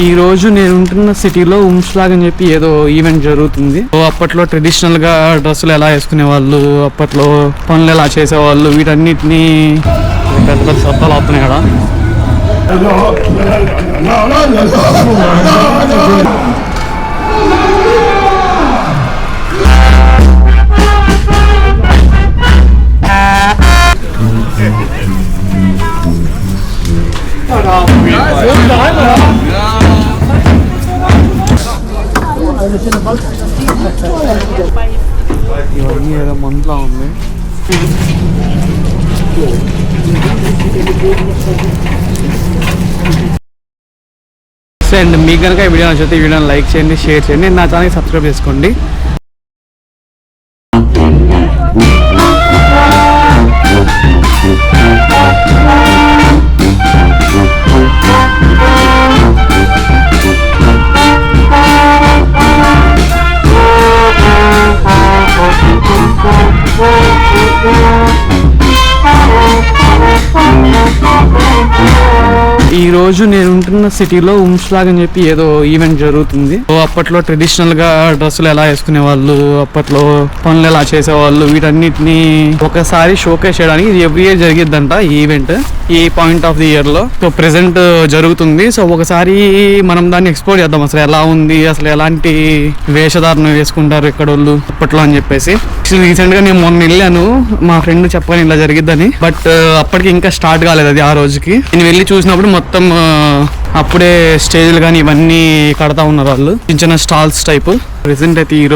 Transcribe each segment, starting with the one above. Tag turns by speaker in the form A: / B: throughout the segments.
A: ఈ రోజు నేను ఉంటున్న సిటీలో ఉమ్స్లాగ్ అని చెప్పి ఏదో ఈవెంట్ జరుగుతుంది. అప్పట్లో ట్రెడిషనల్ గా డ్రెస్సులు ఎలా వేసుకునే వాళ్ళు, అప్పట్లో పనులు ఎలా చేసేవాళ్ళు, వీటన్నిటిని పెద్ద పెద్ద శబ్దాలు అవుతున్నాయి కదా. ఇవన్నీ ఏదో మందులా ఉంది. అండ్ మీకు కనుక ఈ వీడియో నచ్చితే ఈ వీడియోని లైక్ చేయండి, షేర్ చేయండి, నా ఛానల్కి సబ్స్క్రైబ్ చేసుకోండి. ఈ రోజు నేను ఉంటున్న సిటీలో ఉమ్స్లాగ్ అని చెప్పి ఏదో ఈవెంట్ జరుగుతుంది. అప్పట్లో ట్రెడిషనల్ గా డ్రెస్సులు ఎలా వేసుకునే వాళ్ళు, అప్పట్లో పనులు ఎలా చేసేవాళ్ళు, వీటన్నిటిని ఒకసారి షోకేస్ చేయడానికి ఇది ఎవ్రీ ఇయర్ జరిగిద్దంట ఈ ఈవెంట్, ఈ పాయింట్ ఆఫ్ ది ఇయర్ లో. సో ప్రెసెంట్ జరుగుతుంది. సో ఒకసారి మనం దాన్ని ఎక్స్ప్లోర్ చేద్దాం. అసలు ఎలా ఉంది, అసలు ఎలాంటి వేషధారణ వేసుకుంటారు ఇక్కడ వాళ్ళు అప్పట్లో అని చెప్పేసి. రీసెంట్ గా నేను మొన్న వెళ్ళాను, మా ఫ్రెండ్ చెప్పాను ఇలా జరిగిద్దని. బట్ అప్పటికి ఇంకా స్టార్ట్ కాలేదు అది. ఆ రోజుకి నేను వెళ్ళి చూసినప్పుడు మొత్తం అప్పుడే స్టేజ్లు కానీ ఇవన్నీ కడతా ఉన్నారు వాళ్ళు, చిన్న చిన్న స్టాల్స్ టైప్. ప్రెసెంట్ అయితే ఈ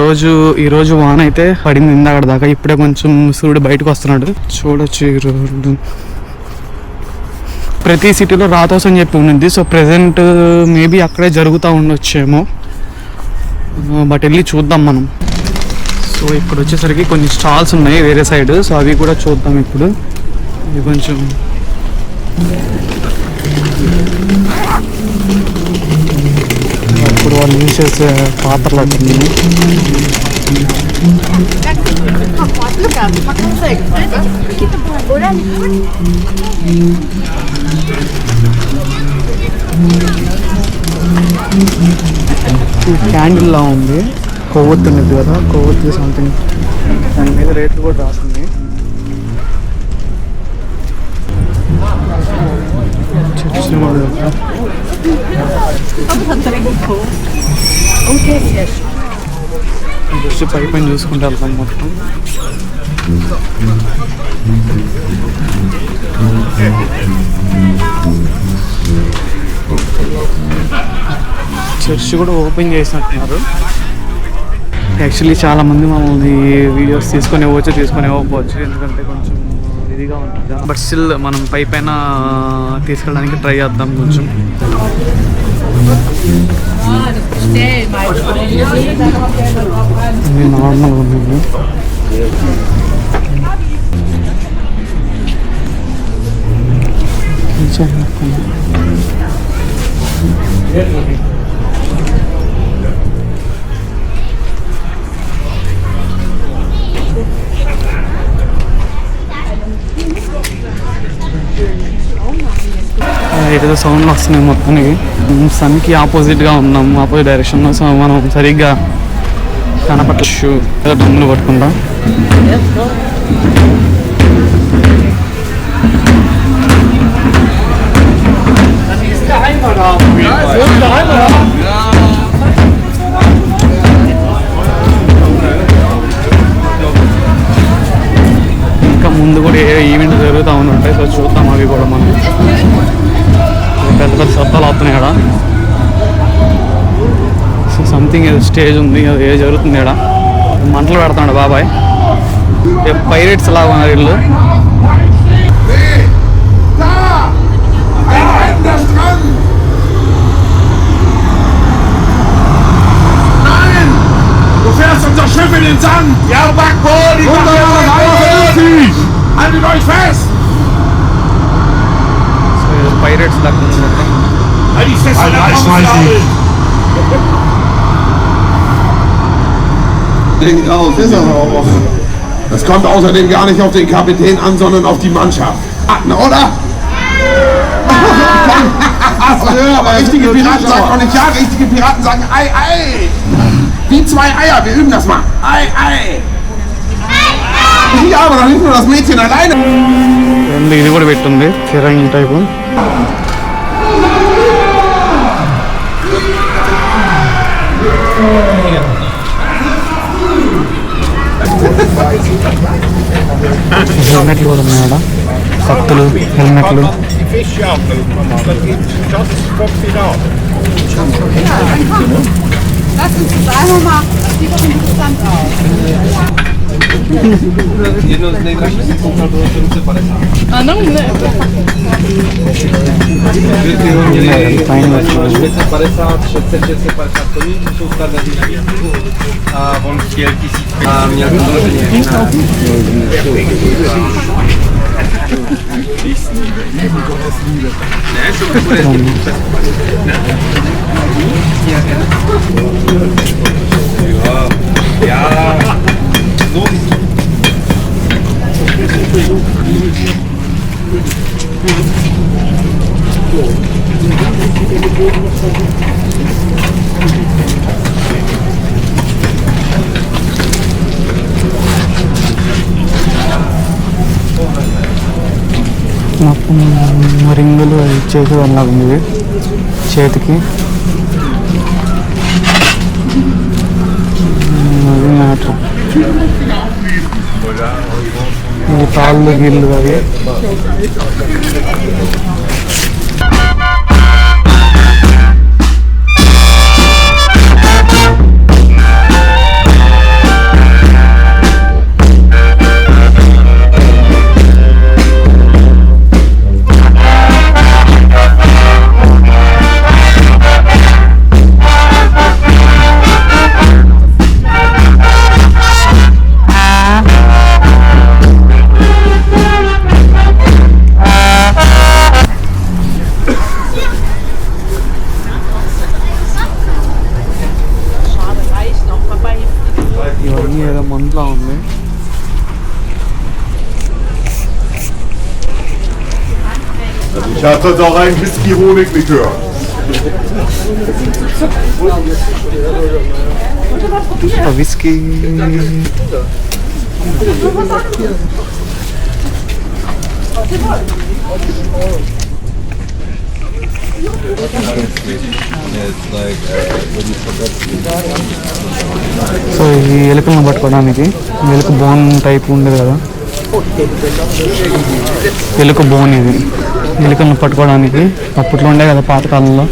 A: రోజు వాన అయితే పడింది ఇందాక దాకా. ఇప్పుడే కొంచెం సూర్యుడు బయటకు వస్తున్నాడు, చూడొచ్చు. ఈ రోడ్డు ప్రతి సిటీలో రాతోస్ అని చెప్పి ఉంది. సో ప్రెసెంట్ మేబీ అక్కడే జరుగుతూ ఉండొచ్చేమో, బట్ వెళ్ళి చూద్దాం మనం. సో ఇక్కడ వచ్చేసరికి కొన్ని స్టాల్స్ ఉన్నాయి వేరే సైడ్. సో అవి కూడా చూద్దాం ఇప్పుడు. ఇది కొంచెం అప్పుడు వాళ్ళు యూజ్ చేసే పాత్రలు అట్టుంది. క్యాండిల్ లా ఉంది, కొవ్వొత్తి ఉన్నది కదా, కొవ్వొత్తి సంథింగ్. దాని మీద రేట్లు కూడా రాస్తుంది. జస్ట్ పై పైన చూసుకుంటే వెళ్తాం మొత్తం. చర్చ్ కూడా ఓపెన్ చేసినట్టున్నారు. యాక్చువల్లీ చాలా మంది మమ్మల్ని వీడియోస్ తీసుకొని ఇవ్వకపోవచ్చు, ఎందుకంటే కొంచెం ఇదిగా ఉంటుంది. బట్ స్టిల్ మనం పైన తీసుకెళ్ళడానికి ట్రై చేద్దాం కొంచెం. నార్మల్ ఉంది. ఏదో సౌండ్లు వస్తున్నాయి మొత్తానికి. సన్కి ఆపోజిట్గా ఉన్నాం, ఆపోజిట్ డైరెక్షన్లో. సో మనం సరిగ్గా కనపట్టచ్చు, ఏదో డమ్ములు పట్టుకుంటాం. ఇంకా ముందు కూడా ఏ ఈవెంట్ జరుగుతూ ఉంటాయి. సో చూద్దాం అవి కూడా. మనం పెద్ద పెద్ద శబ్దాలు అవుతున్నాయి కదా. సో సంథింగ్ ఏదో స్టేజ్ ఉంది, అది ఏ జరుగుతుంది ఇక్కడ. మంటలు పెడుతున్నాడు బాబాయ్. పైరేట్స్ లాగా ఉన్నారు వీళ్ళు. పైరేట్స్ లాగా
B: Das kommt außerdem gar nicht auf den Kapitän an, sondern auf die Mannschaft. Oder? krass. Ja, aber richtige Piraten sagen auch nicht ja, richtige Piraten sagen Ei, Ei. Wie 2 Eier, wir üben das mal. Ei, Ei. Ja, aber doch nicht nur das Mädchen alleine.
A: ఇది కూడా పెట్టుంది ఫిరంగి type. హెల్మెట్లు కూడా ఉన్నాయి ఆడ, కత్తులు, హెల్మెట్లు.
C: Jedno z nejdražších se koukal bylo to ruce 50.
D: Ano, ne.
C: Měli 550, 600, 650 koní, to jsou standardní navíc. A on chtěl 1000 a měl to založeně na... Ne, to bude ja, no.
A: మొత్తం రింగులు చేతి వల్ల ఉంది చేతికి. అది మ్యాటర్. ఇది తాళ్ళు గిళ్ళు అవి. ఇవన్నీ ఏదో మందులా ఉంది.
B: Ich hatte doch ein Whisky-Honig-Likör.
A: Whisky. So ఈ ఎలుకలను పట్టుకోవడానికి ఎలుక బోన్ టైప్ ఉండేది కదా, ఎలుక బోన్ ఇది. ఎలుకలను పట్టుకోవడానికి అప్పట్లో ఉండే కదా పాతకాలంలో.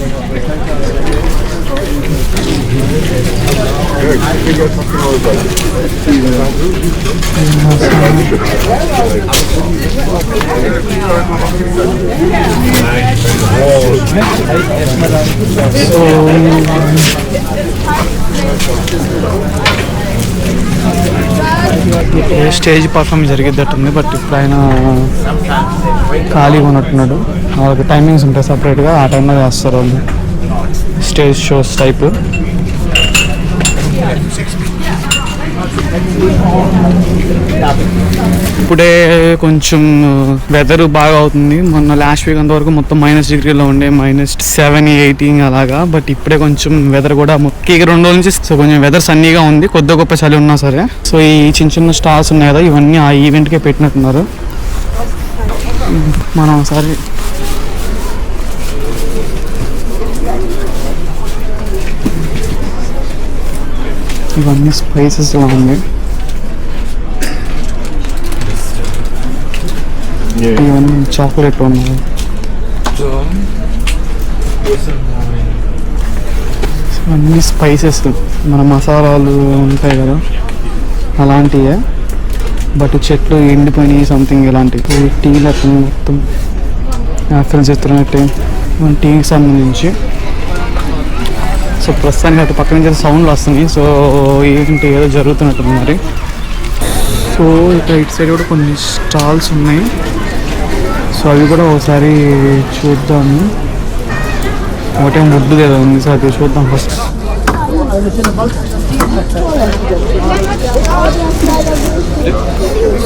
A: Stage performance జరిగేటట్టుంది. బట్ ఇప్పుడు ఆయన ఖాళీగా ఉన్నట్టున్నాడు. వాళ్ళకి టైమింగ్స్ ఉంటాయి సపరేట్గా, ఆ టైంలో చేస్తారు వాళ్ళు స్టేజ్ షోస్ టైప్. ఇప్పుడే కొంచెం వెదర్ బాగా అవుతుంది. మొన్న లాస్ట్ వీక్ అంతవరకు మొత్తం -డిగ్రీలో ఉండే, -7, 8 అలాగా. బట్ ఇప్పుడే కొంచెం వెదర్ కూడా మొత్తం 2 రోజుల నుంచి సో కొంచెం వెదర్ సన్నీగా ఉంది. కొద్ది గొప్ప చలి ఉన్నా సరే. సో ఈ చిన్న చిన్న స్టాల్స్ ఉన్నాయి కదా, ఇవన్నీ ఆ ఈవెంట్కే పెట్టినట్టున్నారు. మనం ఒకసారి ఇవన్నీ స్పైసెస్ లా ఉంది. ఇవన్నీ చాక్లెట్ ఉన్నాయి. అన్ని స్పైసెస్ మన మసాలాలు ఉంటాయి కదా అలాంటివే. బట్ చెట్లు ఎండిపోయినాయి సంథింగ్ ఇలాంటివి. టీలు అట్లా మొత్తం యాపిల్స్ ఎత్తున్నట్టే టీకి సంబంధించి. సో ప్రస్తుతానికి అటు పక్క నుంచి సౌండ్లు వస్తున్నాయి. సో ఏంటి ఏదో జరుగుతున్నట్టుంది మరి. సో ఇక్కడ ఇటు సైడ్ కూడా కొన్ని స్టాల్స్ ఉన్నాయి. సో అవి కూడా ఒకసారి చూద్దాము. ఒకటే ముద్దు ఏదో ఉంది, సో అది చూద్దాం first.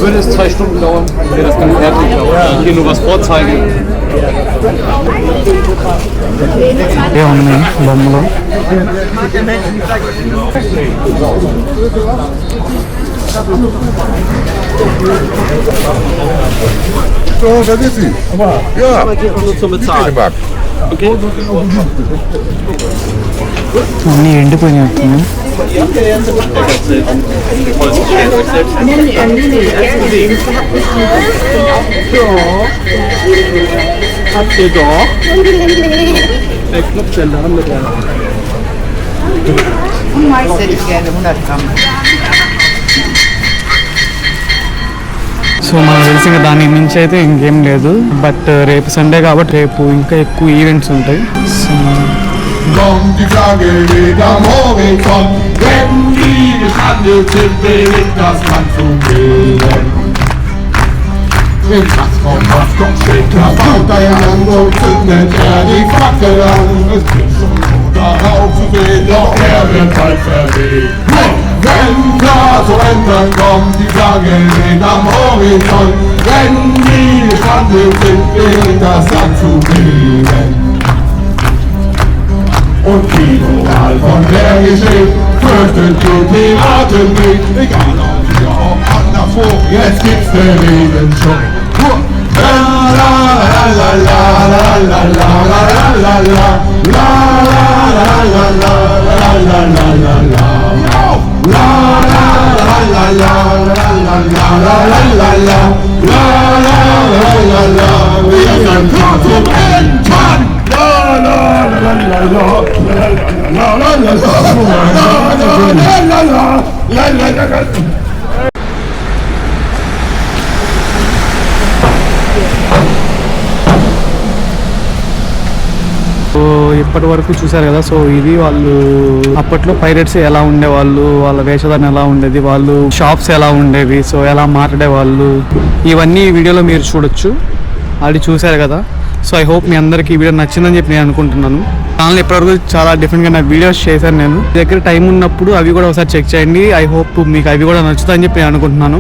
C: Würde es 2 Stunden dauern, wäre das dann fertig. Aber ich hier nur was vorzeigen.
A: ఏమున్నాయి బొమ్మలు?
B: So, da ist sie. Ja.
C: Nur zum Bezahlen. Okay?
A: అన్నీ ఎండిపోయినాయి.
C: Habt ihr doch? Der Knopf der Name mit der.
D: Mais hätte ich gerne 100 Gramm.
A: So మనకు తెలిసి ఇంకా దాని నుంచి అయితే ఇంకేం లేదు. బట్ రేపు సండే కాబట్టి రేపు ఇంకా ఎక్కువ ఈవెంట్స్ ఉంటాయి. So
B: Kommt die Flagge wieder am Horizont, wenn die gestrandet sind, beginnt das Land zu wählen. Im Schatz vom Rostock steht das Band ein Land und zündet die Fackel an. Es gibt schon darauf zu sehen, doch wird bald verweht. Wenn klar zu ändern kommt die Flagge wieder am Horizont, wenn die gestrandet sind, beginnt das Land zu wählen. Und überall von der Geschichte fürchtet die Piraten nicht. Egal ob hier ob anderswo, jetzt gibt's den Regen schon. La la la la la la la la la la la la la la la la la la la la. La la la la la la la la la la la la la la la la. Wir sind klar zum Endmann. La la la la la la la la la la la.
A: So ఇప్పటి వరకు చూసారు కదా. So ఇది వాళ్ళు అప్పట్లో pirates ఎలా ఉండేవాళ్ళు, వాళ్ళ వేషధారణ ఎలా ఉండేది, వాళ్ళు షాప్స్ ఎలా ఉండేవి, సో ఎలా మాట్లాడేవాళ్ళు, ఇవన్నీ ఈ వీడియోలో మీరు చూడొచ్చు. అది చూసారు కదా. సో ఐ హోప్ మీ అందరికీ ఈ వీడియో నచ్చిందని చెప్పి నేను అనుకుంటున్నాను. ఛానల్ ఇప్పటివరకు చాలా డిఫరెంట్గా నా వీడియోస్ చేశాను నేను. మీ దగ్గర టైం ఉన్నప్పుడు అవి కూడా ఒకసారి చెక్ చేయండి. ఐ హోప్ మీకు అవి కూడా నచ్చుతాయని చెప్పి నేను అనుకుంటున్నాను.